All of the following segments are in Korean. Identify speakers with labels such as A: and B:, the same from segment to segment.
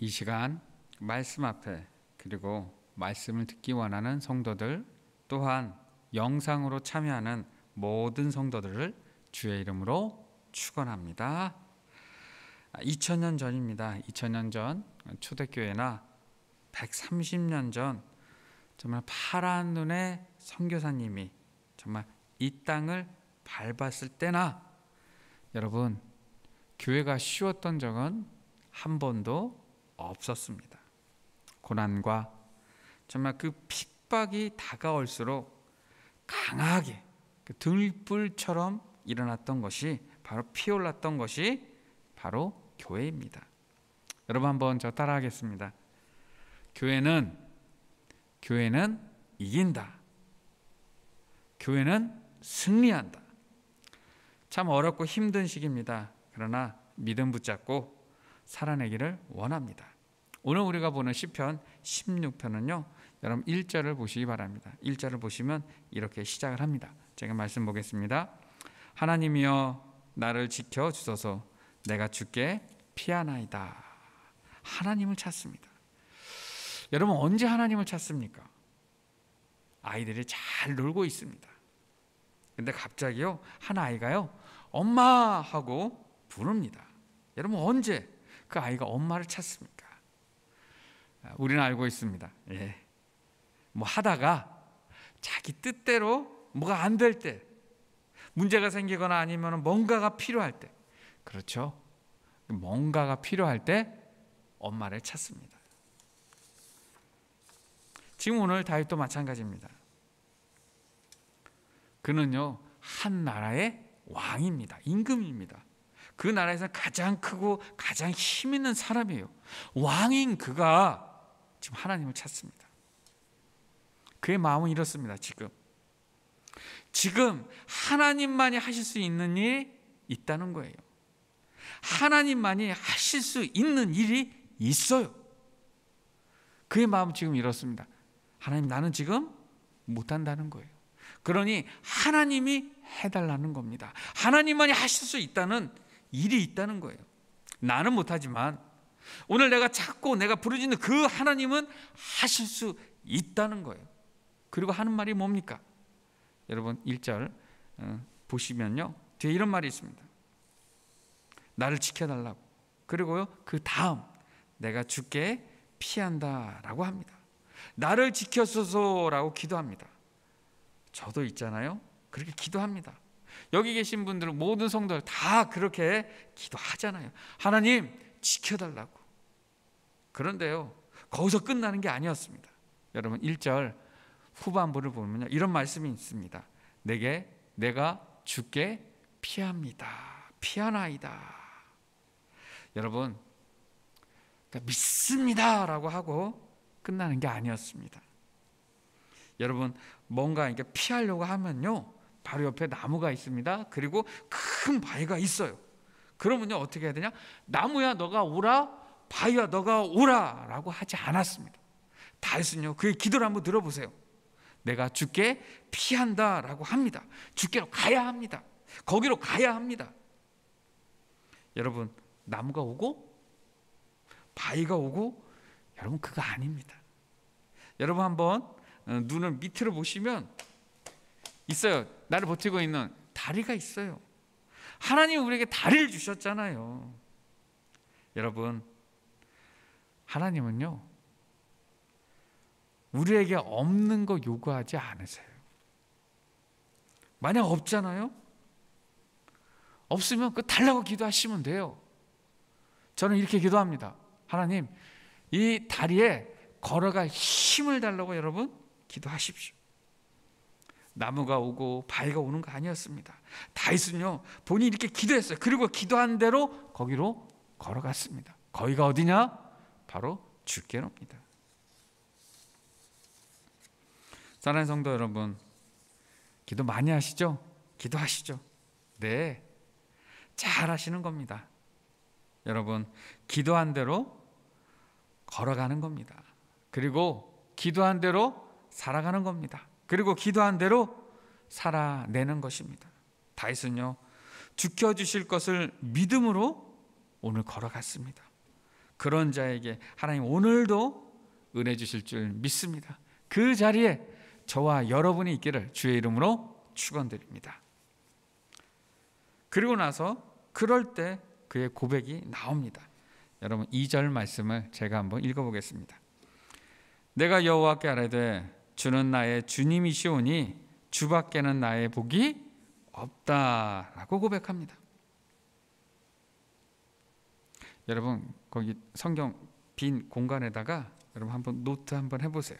A: 이 시간 말씀 앞에 그리고 말씀을 듣기 원하는 성도들 또한 영상으로 참여하는 모든 성도들을 주의 이름으로 축원합니다. 2000년 전입니다. 2000년 전 초대교회나 130년 전 정말 파란 눈의 선교사님이 정말 이 땅을 밟았을 때나 여러분 교회가 쉬웠던 적은 한 번도 없었습니다. 고난과 정말 그 핍박이 다가올수록 강하게 그 들불처럼 일어났던 것이 바로 피어올랐던 것이 바로 교회입니다. 여러분 한번 저 따라하겠습니다. 교회는 이긴다. 교회는 승리한다. 참 어렵고 힘든 시기입니다. 그러나 믿음 붙잡고 살아내기를 원합니다. 오늘 우리가 보는 시편 16편은요. 여러분 1절을 보시기 바랍니다. 1절을 보시면 이렇게 시작을 합니다. 제가 말씀 보겠습니다. 하나님이여 나를 지켜주소서 내가 주께 피하나이다. 하나님을 찾습니다. 여러분 언제 하나님을 찾습니까? 아이들이 잘 놀고 있습니다. 근데 갑자기요 한 아이가요 엄마 하고 부릅니다. 여러분 언제 그 아이가 엄마를 찾습니까? 우리는 알고 있습니다. 뭐 하다가 자기 뜻대로 뭐가 안 될 때, 문제가 생기거나 아니면 뭔가가 필요할 때, 그렇죠? 뭔가가 필요할 때 엄마를 찾습니다. 지금 오늘 다윗도 마찬가지입니다. 그는요 한 나라의 왕입니다. 임금입니다. 그 나라에서 가장 크고 가장 힘 있는 사람이에요. 왕인 그가 지금 하나님을 찾습니다. 그의 마음은 이렇습니다. 지금 하나님만이 하실 수 있는 일이 있다는 거예요. 하나님만이 하실 수 있는 일이 있어요. 그의 마음은 지금 이렇습니다. 하나님 나는 지금 못한다는 거예요. 그러니 하나님이 해달라는 겁니다. 하나님만이 하실 수 있다는 일이 있다는 거예요. 나는 못하지만 오늘 내가 찾고 내가 부르짖는 그 하나님은 하실 수 있다는 거예요. 그리고 하는 말이 뭡니까? 여러분 1절 보시면요 뒤에 이런 말이 있습니다. 나를 지켜달라고. 그리고요 그 다음 내가 주께 피한다라고 합니다. 나를 지켜소서라고 기도합니다. 저도 있잖아요. 그렇게 기도합니다. 여기 계신 분들 모든 성도들 다 그렇게 기도하잖아요. 하나님 지켜달라고. 그런데요 거기서 끝나는 게 아니었습니다. 여러분 1절 후반부를 보면요 이런 말씀이 있습니다. 내가 주께 피합니다. 피하나이다. 여러분 그러니까 믿습니다 라고 하고 끝나는 게 아니었습니다. 여러분 뭔가 이렇게 피하려고 하면요 바로 옆에 나무가 있습니다. 그리고 큰 바위가 있어요. 그러면요 어떻게 해야 되냐? 나무야 너가 오라, 바위야 너가 오라 라고 하지 않았습니다. 다윗은요 그의 기도를 한번 들어보세요. 내가 주께 피한다 라고 합니다. 주께로 가야 합니다. 거기로 가야 합니다. 여러분 나무가 오고 바위가 오고 여러분 그거 아닙니다. 여러분 한번 눈을 밑으로 보시면 있어요. 나를 버티고 있는 다리가 있어요. 하나님은 우리에게 다리를 주셨잖아요. 여러분 하나님은요 우리에게 없는 거 요구하지 않으세요. 만약 없잖아요. 없으면 그 달라고 기도하시면 돼요. 저는 이렇게 기도합니다. 하나님 이 다리에 걸어갈 힘을 달라고 여러분 기도하십시오. 나무가 오고 바위가 오는 거 아니었습니다. 다윗은요 본인이 이렇게 기도했어요. 그리고 기도한 대로 거기로 걸어갔습니다. 거기가 어디냐? 바로 주께로입니다. 사랑하는 성도 여러분 기도 많이 하시죠? 기도하시죠? 네, 잘 하시는 겁니다. 여러분 기도한 대로 걸어가는 겁니다. 그리고 기도한 대로 살아가는 겁니다. 그리고 기도한 대로 살아내는 것입니다. 다윗은요 지켜주실 것을 믿음으로 오늘 걸어갔습니다. 그런 자에게 하나님 오늘도 은혜 주실 줄 믿습니다. 그 자리에 저와 여러분이 있기를 주의 이름으로 축원드립니다. 그리고 나서 그럴 때 그의 고백이 나옵니다. 여러분 2절 말씀을 제가 한번 읽어보겠습니다. 내가 여호와께 아뢰되 주는 나의 주님이시오니 주밖에는 나의 복이 없다라고 고백합니다. 여러분 거기 성경 빈 공간에다가 여러분 한번 노트 한번 해보세요.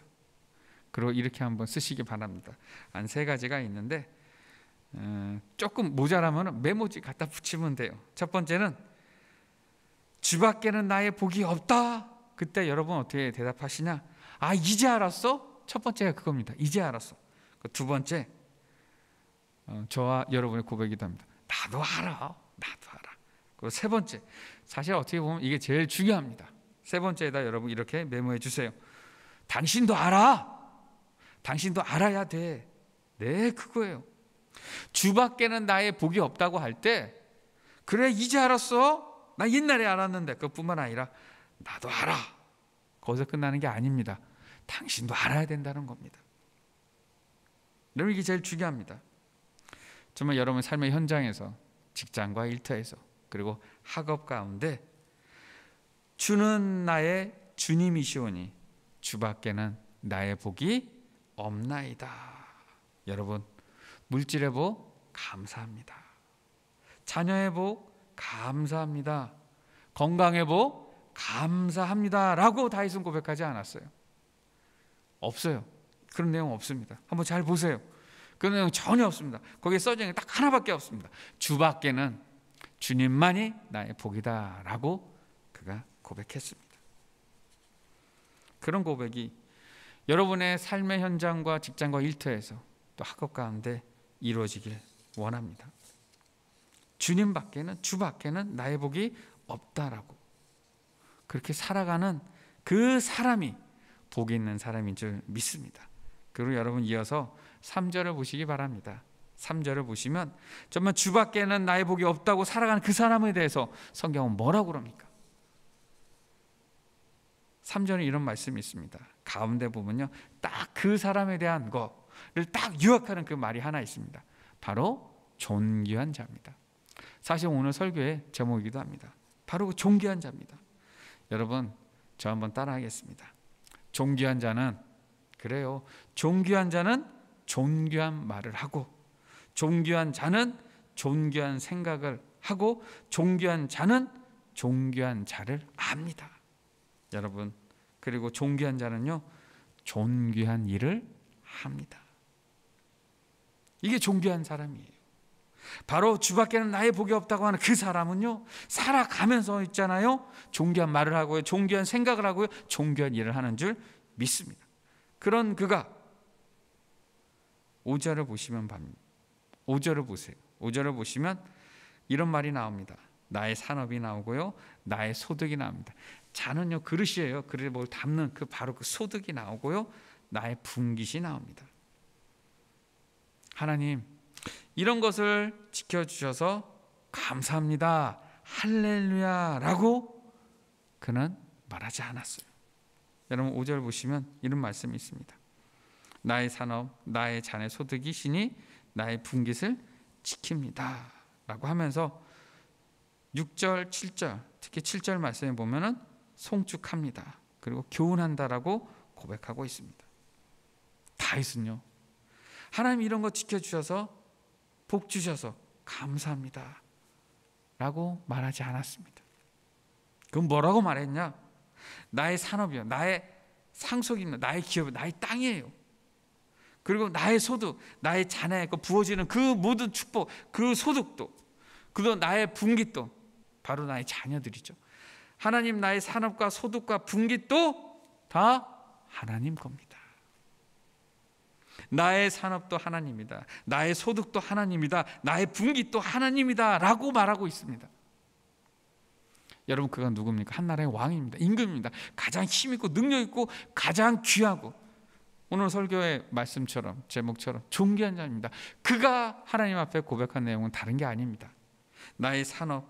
A: 그리고 이렇게 한번 쓰시기 바랍니다. 한 3가지가 있는데 조금 모자라면 메모지 갖다 붙이면 돼요. 첫 번째는 주밖에는 나의 복이 없다. 그때 여러분 어떻게 대답하시냐? 아 이제 알았어? 첫 번째가 그겁니다. 이제 알았어. 두 번째 저와 여러분의 고백이기도 합니다. 나도 알아. 그리고 세 번째, 사실 어떻게 보면 이게 제일 중요합니다. 세 번째에다 여러분 이렇게 메모해 주세요. 당신도 알아. 당신도 알아야 돼. 네, 그거예요. 주밖에는 나의 복이 없다고 할 때 그래 이제 알았어? 나 옛날에 알았는데 그것뿐만 아니라 나도 알아. 거기서 끝나는 게 아닙니다. 당신도 알아야 된다는 겁니다. 여러분 이게 제일 중요합니다. 정말 여러분 삶의 현장에서 직장과 일터에서 그리고 학업 가운데 주는 나의 주님이시오니 주밖에는 나의 복이 없나이다. 여러분 물질의 복 감사합니다. 자녀의 복 감사합니다. 건강의 복 감사합니다 라고 다윗은 고백하지 않았어요. 없어요. 그런 내용 없습니다. 한번 잘 보세요. 그런 내용 전혀 없습니다. 거기에 써져 있는 게 딱 하나밖에 없습니다. 주밖에는 주님만이 나의 복이다 라고 그가 고백했습니다. 그런 고백이 여러분의 삶의 현장과 직장과 일터에서 또 학업 가운데 이루어지길 원합니다. 주님밖에는 주밖에는 나의 복이 없다라고 그렇게 살아가는 그 사람이 복이 있는 사람인 줄 믿습니다. 그리고 여러분 이어서 3절을 보시기 바랍니다. 3절을 보시면 정말 주밖에는 나의 복이 없다고 살아가는 그 사람에 대해서 성경은 뭐라고 그럽니까? 3절에 이런 말씀이 있습니다. 가운데 보면요, 딱 그 사람에 대한 거를 딱 요약하는 그 말이 하나 있습니다. 바로 존귀한 자입니다. 사실 오늘 설교의 제목이기도 합니다. 바로 그 존귀한 자입니다. 여러분 저 한번 따라하겠습니다. 존귀한 자는 그래요. 존귀한 자는 존귀한 말을 하고, 존귀한 자는 존귀한 생각을 하고, 존귀한 자는 존귀한 자를 압니다. 여러분 그리고 존귀한 자는요 존귀한 일을 합니다. 이게 존귀한 사람이에요. 바로 주밖에는 나의 복이 없다고 하는 그 사람은요 살아가면서 있잖아요 존귀한 말을 하고요, 존귀한 생각을 하고요, 존귀한 일을 하는 줄 믿습니다. 그런 그가 5절을 보시면 5절을 보세요. 5절을 보시면 이런 말이 나옵니다. 나의 산업이 나오고요, 나의 소득이 나옵니다. 자는요 그릇이에요. 그릇에 뭘 담는 그 바로 그 소득이 나오고요, 나의 분깃이 나옵니다. 하나님 이런 것을 지켜주셔서 감사합니다, 할렐루야라고 그는 말하지 않았어요. 여러분 5절 보시면 이런 말씀이 있습니다. 나의 산업, 나의 자녀 소득이 시니 나의 분깃을 지킵니다 라고 하면서 6절, 7절, 특히 7절 말씀에 보면은 송축합니다. 그리고 교훈한다라고 고백하고 있습니다. 다윗은요 하나님 이런 거 지켜주셔서 복 주셔서 감사합니다 라고 말하지 않았습니다. 그럼 뭐라고 말했냐? 나의 산업이요, 나의 상속입니다, 나의 기업이요, 나의 땅이에요. 그리고 나의 소득, 나의 자녀에 부어지는 그 모든 축복, 그 소득도, 그리고 나의 분깃도 바로 나의 자녀들이죠. 하나님 나의 산업과 소득과 분깃도 다 하나님 겁니다. 나의 산업도 하나님이다, 나의 소득도 하나님이다, 나의 분깃도 하나님이다 라고 말하고 있습니다. 여러분 그가 누굽니까? 한 나라의 왕입니다. 임금입니다. 가장 힘있고 능력있고 가장 귀하고 오늘 설교의 말씀처럼 제목처럼 존귀한 자입니다. 그가 하나님 앞에 고백한 내용은 다른 게 아닙니다. 나의 산업,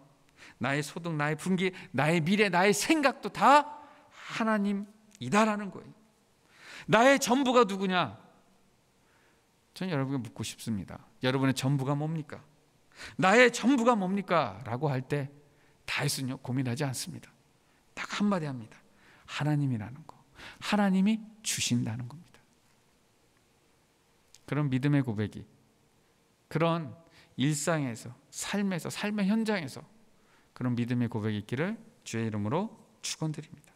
A: 나의 소득, 나의 분기, 나의 미래, 나의 생각도 다 하나님이다라는 거예요. 나의 전부가 누구냐? 저는 여러분에게 묻고 싶습니다. 여러분의 전부가 뭡니까? 나의 전부가 뭡니까? 라고 할 때 다윗은요 고민하지 않습니다. 딱 한마디 합니다. 하나님이라는 거. 하나님이 주신다는 겁니다. 그런 믿음의 고백이 그런 일상에서 삶에서 삶의 현장에서 그런 믿음의 고백이 있기를 주의 이름으로 축원드립니다.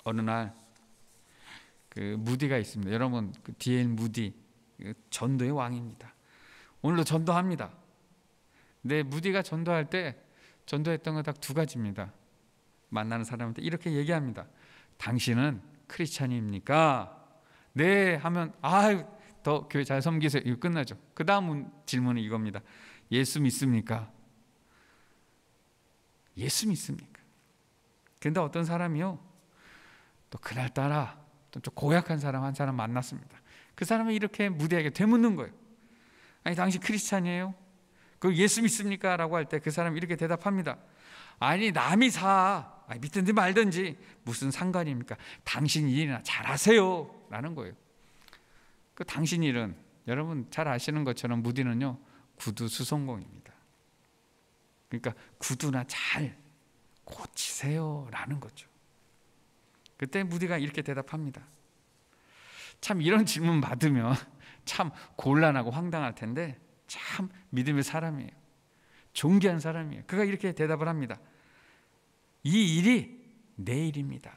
A: 어느 날 그 무디가 있습니다. 여러분 그 D.L. 무디 전도의 왕입니다. 오늘도 전도합니다. 근데 무디가 전도할 때 전도했던 건 딱 두 가지입니다. 만나는 사람한테 이렇게 얘기합니다. 당신은 크리스찬입니까? 네 하면 더 교회 잘 섬기세요. 이거 끝나죠. 그 다음 질문은 이겁니다. 예수 믿습니까? 예수 믿습니까? 그런데 어떤 사람이요 또 그날따라 좀 고약한 사람 한 사람 만났습니다. 그 사람이 이렇게 무디에게 되묻는 거예요. 아니 당신 크리스찬이에요? 그 예수 믿습니까? 라고 할 때 그 사람이 이렇게 대답합니다. 아니 남이 믿든지 말든지 무슨 상관입니까? 당신 일이나 잘하세요 라는 거예요. 그 당신 일은 여러분 잘 아시는 것처럼 무디는요 구두수송공입니다. 그러니까 구두나 잘 고치세요 라는 거죠. 그때 무디가 이렇게 대답합니다. 참 이런 질문 받으면 참 곤란하고 황당할 텐데 참 믿음의 사람이에요. 존귀한 사람이에요. 그가 이렇게 대답을 합니다. 이 일이 내 일입니다.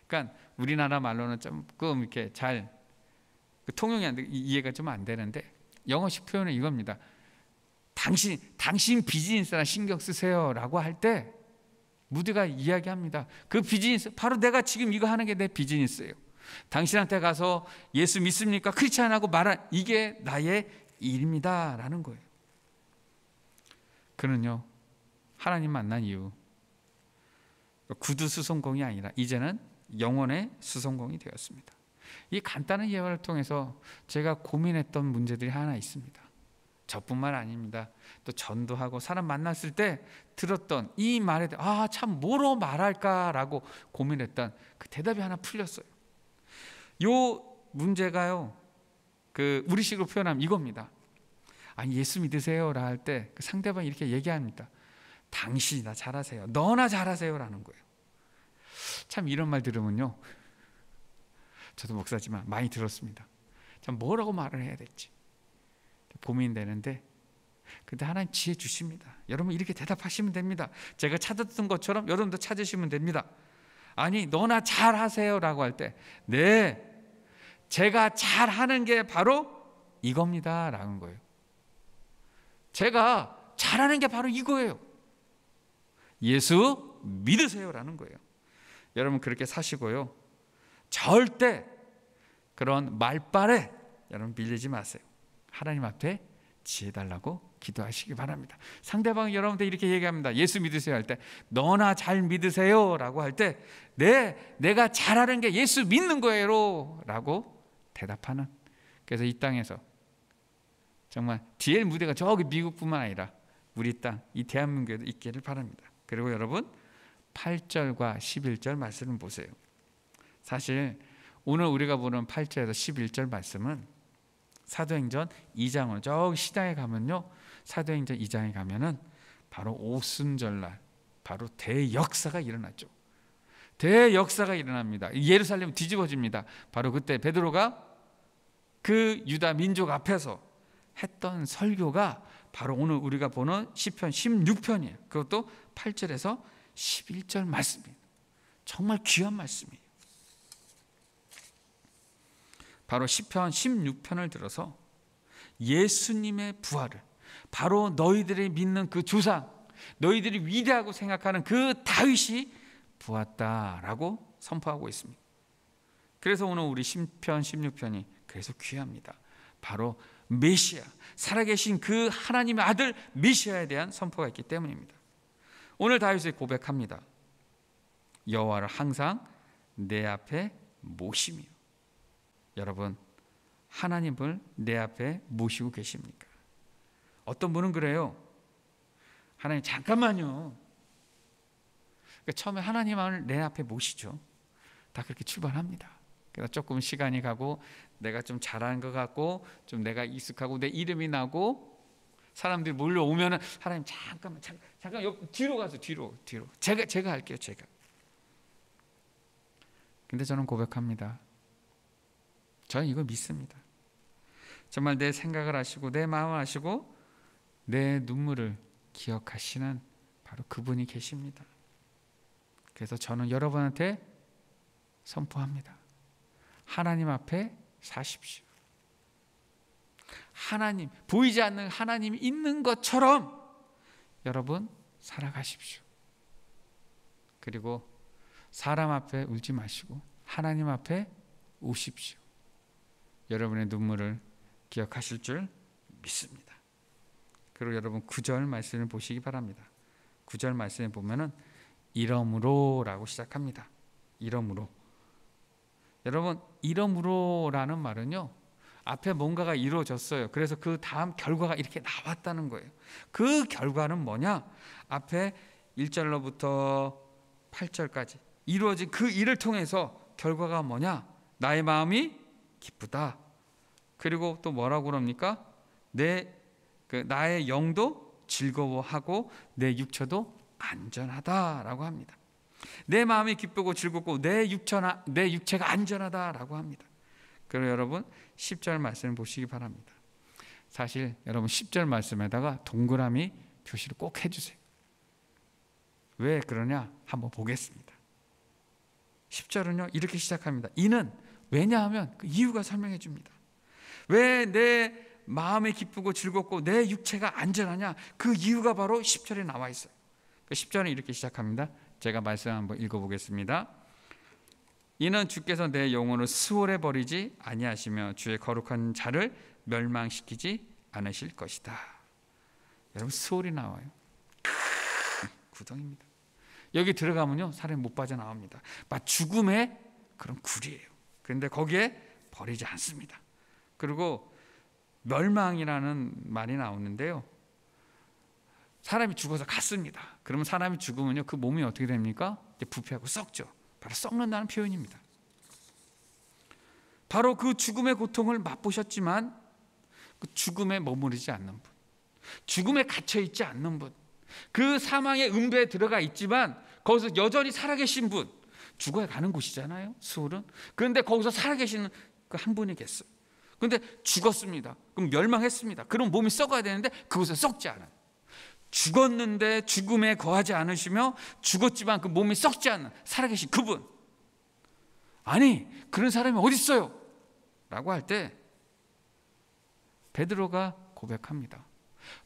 A: 그러니까 우리나라 말로는 조금 이렇게 잘 통용이 안 되고 이해가 좀 안 되는데 영어식 표현은 이겁니다. 당신 비즈니스나 신경 쓰세요라고 할 때 무디가 이야기합니다. 그 비즈니스 바로 내가 지금 이거 하는 게 내 비즈니스예요. 당신한테 가서 예수 믿습니까? 크리스찬하고 말한 이게 나의 일입니다 라는 거예요. 그는요 하나님 만난 이후 구두 수송공이 아니라 이제는 영혼의 수송공이 되었습니다. 이 간단한 예화를 통해서 제가 고민했던 문제들이 하나 있습니다. 저뿐만 아닙니다. 또 전도하고 사람 만났을 때 들었던 이 말에 대해 참 뭐로 말할까라고 고민했던 그 대답이 하나 풀렸어요. 요 문제가요 그 우리식으로 표현하면 이겁니다. 아니 예수 믿으세요라 할 때 그 상대방이 이렇게 얘기합니다. 당신이나 잘하세요. 너나 잘하세요라는 거예요. 참 이런 말 들으면요 저도 목사지만 많이 들었습니다. 참 뭐라고 말을 해야 될지 고민되는데 근데 하나님 지혜 주십니다. 여러분 이렇게 대답하시면 됩니다. 제가 찾았던 것처럼 여러분도 찾으시면 됩니다. 아니 너나 잘하세요라고 할 때 네 제가 잘하는 게 바로 이겁니다 라는 거예요. 제가 잘하는 게 바로 이거예요. 예수 믿으세요라는 거예요. 여러분 그렇게 사시고요 절대 그런 말발에 여러분 밀리지 마세요. 하나님 앞에 지혜 달라고 기도하시기 바랍니다. 상대방이 여러분한테 이렇게 얘기합니다. 예수 믿으세요 할 때 너나 잘 믿으세요 라고 할 때 네 내가 잘하는 게 예수 믿는 거예요 라고 대답하는, 그래서 이 땅에서 정말 D.L. 무디가 저기 미국뿐만 아니라 우리 땅 이 대한민국에도 있기를 바랍니다. 그리고 여러분 8절과 11절 말씀을 보세요. 사실 오늘 우리가 보는 8절에서 11절 말씀은 사도행전 2장으로 저기 시장에 가면요 사도행전 2장에 가면은 바로 오순절날 바로 대역사가 일어났죠. 대역사가 일어납니다. 예루살렘 뒤집어집니다. 바로 그때 베드로가 그 유다 민족 앞에서 했던 설교가 바로 오늘 우리가 보는 시편 16편이에요. 그것도 8절에서 11절 말씀이에요. 정말 귀한 말씀이에요. 바로 시편 16편을 들어서 예수님의 부활을 바로 너희들이 믿는 그 조상, 너희들이 위대하고 생각하는 그 다윗이 부었다라고 선포하고 있습니다. 그래서 오늘 우리 시편 16편이 그래서 귀합니다. 바로 메시아, 살아계신 그 하나님의 아들 메시아에 대한 선포가 있기 때문입니다. 오늘 다윗이 고백합니다. 여호와를 항상 내 앞에 모시며. 여러분 하나님을 내 앞에 모시고 계십니까? 어떤 분은 그래요. 하나님 잠깐만요. 그러니까 처음에 하나님을 내 앞에 모시죠. 다 그렇게 출발합니다. 그래서 조금 시간이 가고 내가 좀 잘하는 것 같고 좀 내가 익숙하고 내 이름이 나고 사람들이 몰려오면은 하나님 잠깐 뒤로 가서 뒤로 제가 할게요. 제가. 근데 저는 고백합니다. 저는 이걸 믿습니다. 정말 내 생각을 아시고 내 마음을 아시고 내 눈물을 기억하시는 바로 그분이 계십니다. 그래서 저는 여러분한테 선포합니다. 하나님 앞에 사십시오. 하나님, 보이지 않는 하나님이 있는 것처럼 여러분 살아가십시오. 그리고 사람 앞에 울지 마시고 하나님 앞에 우십시오. 여러분의 눈물을 기억하실 줄 믿습니다. 그리고 여러분 9절 말씀을 보시기 바랍니다. 9절 말씀에 보면은 이러므로 라고 시작합니다. 이러므로. 여러분 이러므로라는 말은요, 앞에 뭔가가 이루어졌어요. 그래서 그 다음 결과가 이렇게 나왔다는 거예요. 그 결과는 뭐냐? 앞에 1절로부터 8절까지 이루어진 그 일을 통해서 결과가 뭐냐? 나의 마음이 기쁘다. 그리고 또 뭐라고 그럽니까? 나의 영도 즐거워하고 내 육체도 안전하다라고 합니다. 내 마음이 기쁘고 즐겁고 내 육체가 안전하다라고 합니다. 그리고 여러분 10절 말씀 보시기 바랍니다. 사실 여러분 10절 말씀에다가 동그라미 표시를 꼭 해주세요. 왜 그러냐? 한번 보겠습니다. 10절은요 이렇게 시작합니다. 이는 왜냐하면 그 이유가 설명해 줍니다. 왜 내 마음이 기쁘고 즐겁고 내 육체가 안전하냐? 그 이유가 바로 10절에 나와 있어요. 10절은 이렇게 시작합니다. 제가 말씀 한번 읽어보겠습니다. 이는 주께서 내 영혼을 수월에 버리지 아니하시며 주의 거룩한 자를 멸망시키지 않으실 것이다. 여러분 수월이 나와요. 구덩입니다. 여기 들어가면요 사람이 못 빠져나옵니다. 막 죽음의 그런 굴이에요. 그런데 거기에 버리지 않습니다. 그리고 멸망이라는 말이 나오는데요, 사람이 죽어서 갔습니다. 그러면 사람이 죽으면요 그 몸이 어떻게 됩니까? 이제 부패하고 썩죠. 바로 썩는다는 표현입니다. 바로 그 죽음의 고통을 맛보셨지만 그 죽음에 머무르지 않는 분, 죽음에 갇혀 있지 않는 분, 그 사망의 음배에 들어가 있지만 거기서 여전히 살아계신 분, 죽어야 가는 곳이잖아요 수월은. 그런데 거기서 살아계시는 그 한 분이 계세요. 그런데 죽었습니다. 그럼 멸망했습니다. 그럼 몸이 썩어야 되는데 그곳에 썩지 않아요. 죽었는데 죽음에 거하지 않으시며 죽었지만 그 몸이 썩지 않는 살아계신 그분, 아니 그런 사람이 어디 있어요? 라고 할 때 베드로가 고백합니다.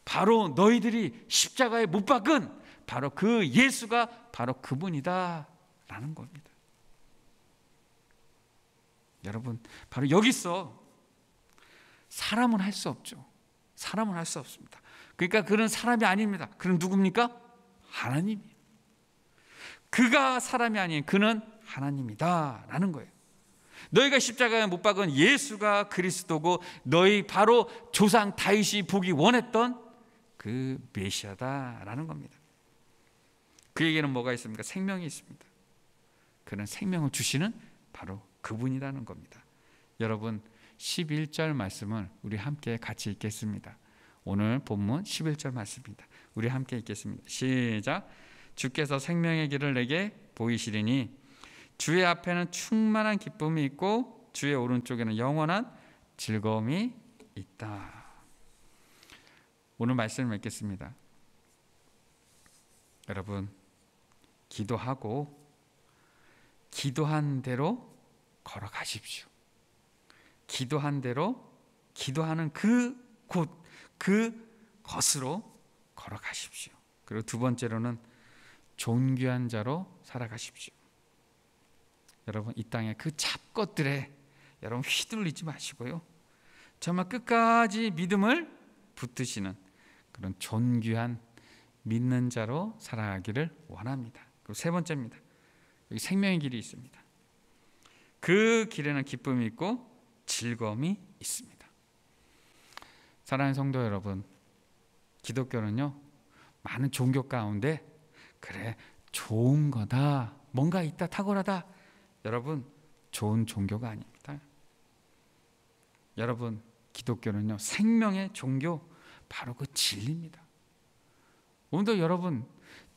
A: 바로 너희들이 십자가에 못 박은 바로 그 예수가 바로 그분이다 라는 겁니다. 여러분 바로 여기서 사람은 할 수 없죠. 사람은 할 수 없습니다. 그러니까 그는 사람이 아닙니다. 그는 누굽니까? 하나님이에요. 그가 사람이 아닌 그는 하나님이다 라는 거예요. 너희가 십자가에 못 박은 예수가 그리스도고 너희 바로 조상 다윗이 보기 원했던 그 메시아다 라는 겁니다. 그에게는 뭐가 있습니까? 생명이 있습니다. 그는 생명을 주시는 바로 그분이라는 겁니다. 여러분 11절 말씀을 우리 함께 같이 읽겠습니다. 오늘 본문 11절 말씀입니다. 우리 함께 읽겠습니다. 시작. 주께서 생명의 길을 내게 보이시리니 주의 앞에는 충만한 기쁨이 있고 주의 오른쪽에는 영원한 즐거움이 있다. 오늘 말씀을 맺겠습니다. 여러분 기도하고 기도한 대로 걸어가십시오. 기도한 대로 기도하는 그것으로 걸어가십시오. 그리고 두 번째로는 존귀한 자로 살아가십시오. 여러분 이 땅의 그 잡것들에 여러분 휘둘리지 마시고요, 정말 끝까지 믿음을 붙드시는 그런 존귀한 믿는 자로 살아가기를 원합니다. 그리고 세 번째입니다. 여기 생명의 길이 있습니다. 그 길에는 기쁨이 있고 즐거움이 있습니다. 사랑하는 성도 여러분, 기독교는요 많은 종교 가운데 그래 좋은 거다, 뭔가 있다, 탁월하다. 여러분, 좋은 종교가 아닙니다. 여러분, 기독교는요, 생명의 종교, 바로 그 진리입니다. 오늘도 여러분,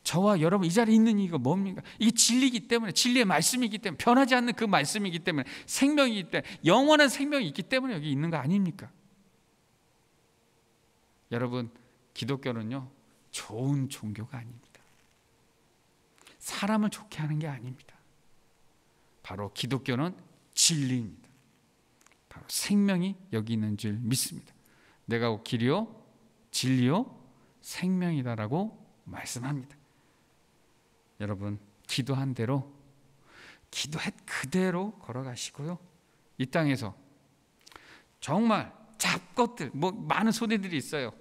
A: 저와 여러분 이 자리에 있는 이유가 뭡니까? 이게 진리이기 때문에, 진리의 말씀이기 때문에, 변하지 않는 그 말씀이기 때문에, 생명이기 때문에, 영원한 생명이 있기 때문에 여기 있는 거 아닙니까? 여러분, 기독교는요, 좋은 종교가 아닙니다. 사람을 좋게 하는 게 아닙니다. 바로 기독교는 진리입니다. 바로 생명이 여기 있는 줄 믿습니다. 내가 길이요 진리요 생명이다라고 말씀합니다. 여러분, 기도한 대로, 기도했 그대로 걸어가시고요, 이 땅에서 정말 잡것들, 많은 소리들이 있어요.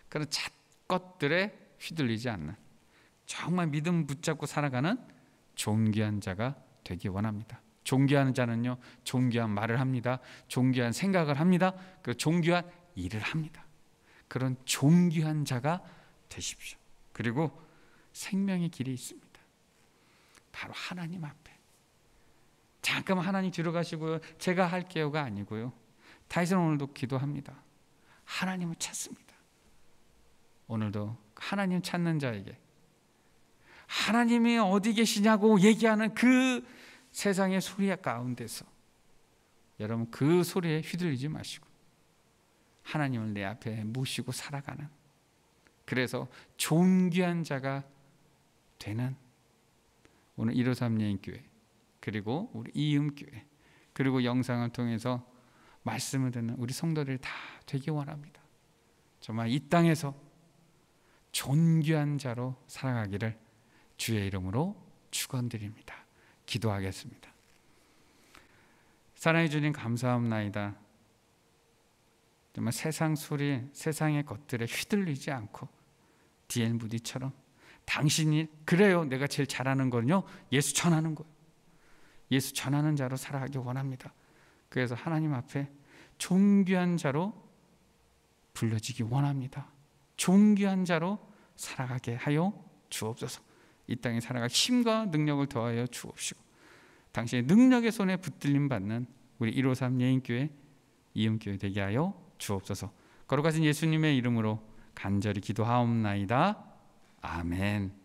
A: 그런 잡것들에 휘둘리지 않는, 정말 믿음 붙잡고 살아가는 존귀한 자가 되기 원합니다. 존귀한 자는요, 존귀한 말을 합니다. 존귀한 생각을 합니다. 그 존귀한 일을 합니다. 그런 존귀한 자가 되십시오. 그리고 생명의 길이 있습니다. 바로 하나님 앞에. 잠깐 하나님 들어가시고요, 제가 할게요가 아니고요, 다윗은 오늘도 기도합니다. 하나님을 찾습니다. 오늘도 하나님 찾는 자에게 하나님이 어디 계시냐고 얘기하는 그 세상의 소리 가운데서 여러분, 그 소리에 휘둘리지 마시고 하나님을 내 앞에 모시고 살아가는, 그래서 존귀한 자가 되는 오늘 153 예인교회, 그리고 우리 이음교회, 그리고 영상을 통해서 말씀을 듣는 우리 성도들이 다 되기 원합니다. 정말 이 땅에서 존귀한 자로 살아가기를 주의 이름으로 축원드립니다. 기도하겠습니다. 사랑해 주님, 감사합나이다. 정말 세상 소리, 세상의 것들에 휘둘리지 않고 D.L. 무디처럼 당신이, 그래요, 내가 제일 잘하는 거는요, 예수 전하는 거예요. 예수 전하는 자로 살아가기 원합니다. 그래서 하나님 앞에 존귀한 자로 불려지기 원합니다. 존귀한 자로 살아가게 하여 주옵소서. 이 땅에 살아갈 힘과 능력을 더하여 주옵시고, 당신의 능력의 손에 붙들림 받는 우리 153 예인교회, 이음교회 되게 하여 주옵소서. 거룩하신 예수님의 이름으로 간절히 기도하옵나이다. 아멘.